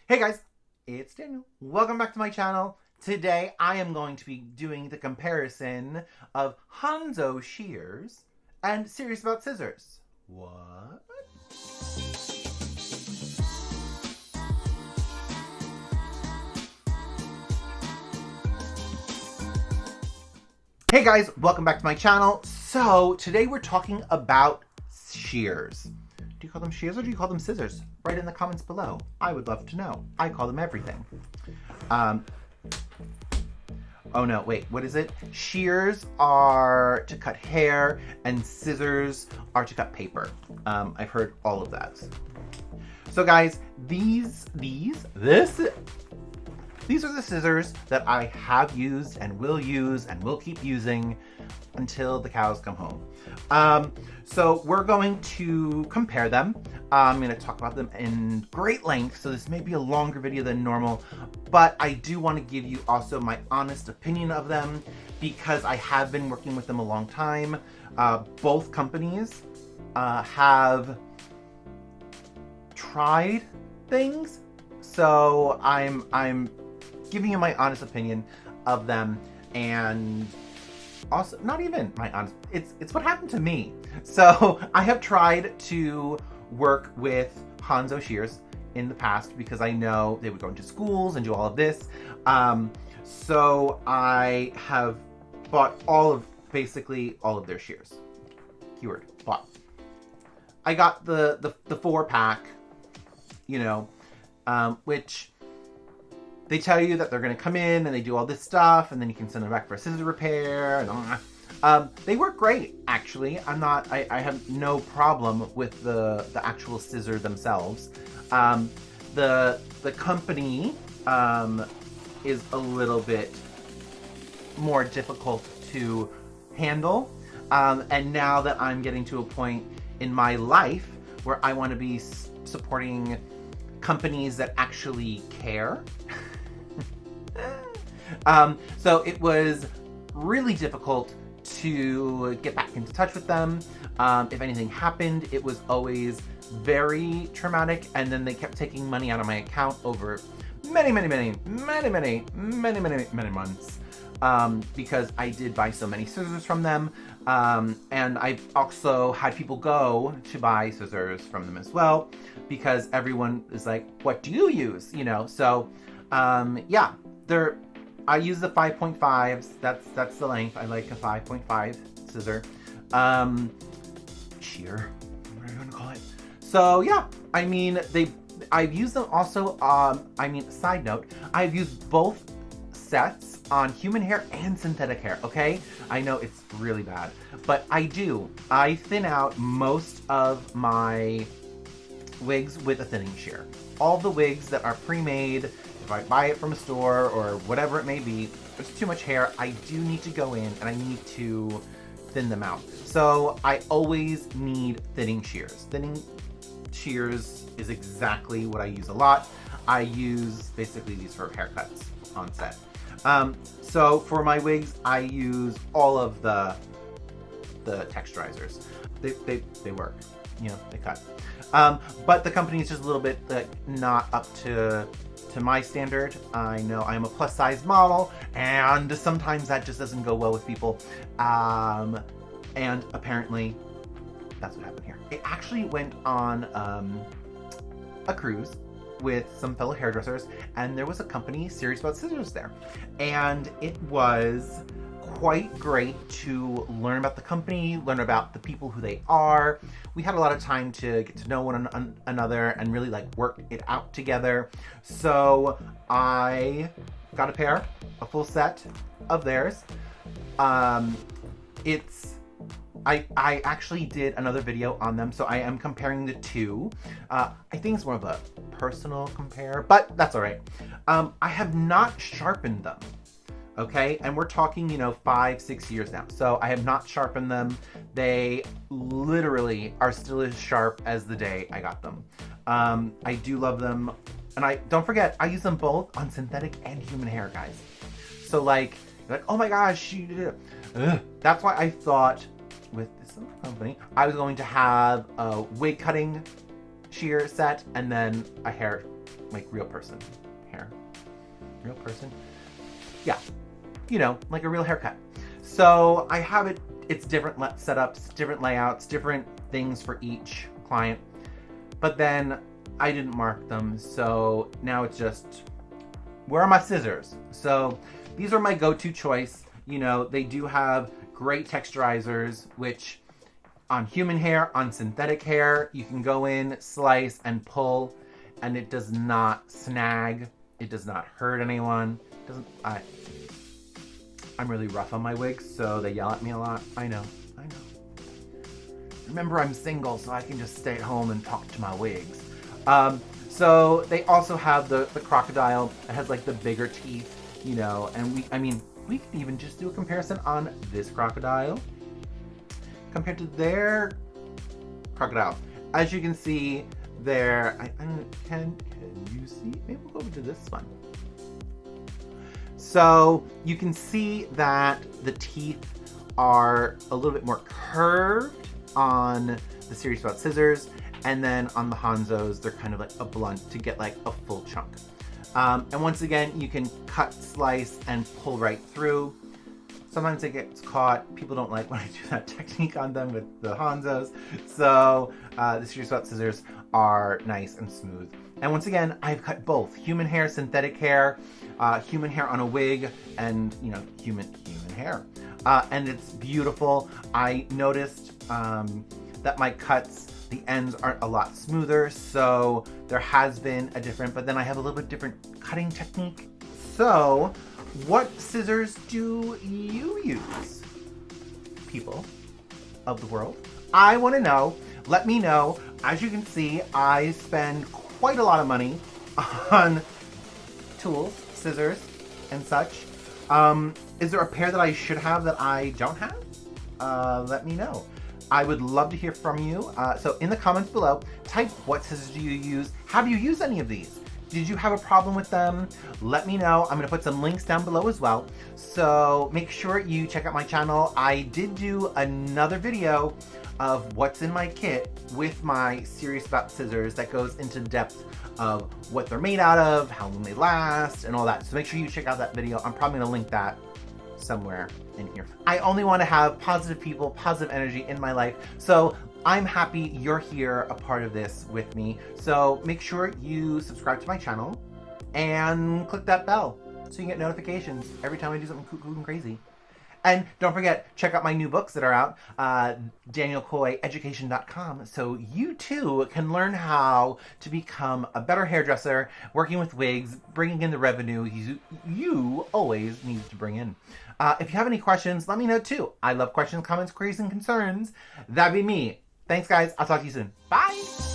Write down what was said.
Hey guys, it's Daniel. Welcome back to my channel. Today I am going to be doing the comparison of Hanzo shears and Serious About Scissors. What? Hey guys, welcome back to my channel. So today we're talking about shears. Do you call them shears or do you call them scissors? Write in the comments below. I would love to know. I call them everything. Oh no, wait, what is it? Shears are to cut hair and scissors are to cut paper. I've heard all of that. So guys, these are the scissors that I have used and will keep using until the cows come home. So we're going to compare them. I'm going to talk about them in great length, so this may be a longer video than normal, but I do want to give you also my honest opinion of them because I have been working with them a long time. Both companies have tried things, so I'm giving you my honest opinion of them, and also not even my honest, it's what happened to me. So I have tried to work with Hanzo shears in the past because I know they would go into schools and do all of this. So I have bought basically all of their shears. Keyword, bought. I got the 4-pack, you know, which they tell you that they're going to come in and they do all this stuff, and then you can send them back for a scissor repair. And they work great, actually. I have no problem with the actual scissor themselves. The company is a little bit more difficult to handle. And now that I'm getting to a point in my life where I want to be supporting companies that actually care. So it was really difficult to get back into touch with them. If anything happened, it was always very traumatic, and then they kept taking money out of my account over many months, because I did buy so many scissors from them, and I've also had people go to buy scissors from them as well, because everyone is like, what do you use, you know? So yeah, I use the 5.5s. That's the length. I like a 5.5 scissor. Shear, what are you gonna call it? So yeah, I mean, I've used them also, side note, I've used both sets on human hair and synthetic hair, okay? I know it's really bad, but I thin out most of my wigs with a thinning shear. All the wigs that are pre-made, if I buy it from a store or whatever it may be, there's too much hair, I do need to go in and I need to thin them out. So I always need thinning shears. Thinning shears is exactly what I use a lot. I use basically these for haircuts on set. So for my wigs, I use all of the texturizers. They work, you know, they cut. But the company is just a little bit not up to my standard. I know I'm a plus size model, and sometimes that just doesn't go well with people. And apparently that's what happened here. It actually went on a cruise with some fellow hairdressers, and there was a company Serious About Scissors there, and it was quite great to learn about the company, learn about the people who they are. We had a lot of time to get to know one another and really like work it out together. So I got a full set of theirs. I actually did another video on them, so I am comparing the two. I think it's more of a personal compare, but that's all right. I have not sharpened them. Okay, and we're talking, you know, 5-6 years now. So I have not sharpened them. They literally are still as sharp as the day I got them. I do love them. And don't forget, I use them both on synthetic and human hair, guys. So like, oh my gosh, you did it. That's why I thought with this company, I was going to have a wig cutting shear set and then a hair like real person hair. Real person? Yeah. You know, like a real haircut. So I have it, it's different setups, different layouts, different things for each client. But then I didn't mark them, so now it's just, where are my scissors? So these are my go-to choice. You know, they do have great texturizers, which on human hair, on synthetic hair, you can go in, slice, and pull, and it does not snag. It does not hurt anyone. It doesn't. I'm really rough on my wigs, so they yell at me a lot. I know. Remember, I'm single, so I can just stay at home and talk to my wigs. So they also have the crocodile. It has like the bigger teeth, you know, and we can even just do a comparison on this crocodile compared to their crocodile. As you can see, can you see? Maybe we'll go over to this one. So you can see that the teeth are a little bit more curved on the Serious About Scissors, and then on the Hanzos, they're kind of like a blunt to get like a full chunk. And once again, you can cut, slice, and pull right through. Sometimes it gets caught. People don't like when I do that technique on them with the Hanzos. So the Serious About Scissors are nice and smooth. And once again, I've cut both human hair, synthetic hair, human hair on a wig, and you know, human hair. And it's beautiful. I noticed that my cuts, the ends aren't a lot smoother, so there has been a different, but then I have a little bit different cutting technique. So what scissors do you use, people of the world? I want to know. Let me know. As you can see, I spend quite a lot of money on tools, scissors, and such. Is there a pair that I should have that I don't have? Let me know. I would love to hear from you. So in the comments below, type what scissors do you use? Have you used any of these? Did you have a problem with them? Let me know. I'm gonna put some links down below as well. So make sure you check out my channel. I did do another video of what's in my kit with my Serious About scissors that goes into depth of what they're made out of, how long they last, and all that. So make sure you check out that video. I'm probably gonna link that somewhere in here. I only want to have positive people, positive energy in my life. So I'm happy you're here, a part of this with me. So make sure you subscribe to my channel and click that bell so you can get notifications every time I do something cool and crazy. And don't forget, check out my new books that are out, DanielKoyeEducation.com, so you too can learn how to become a better hairdresser, working with wigs, bringing in the revenue you always need to bring in. If you have any questions, let me know too. I love questions, comments, queries, and concerns. That'd be me. Thanks, guys. I'll talk to you soon. Bye.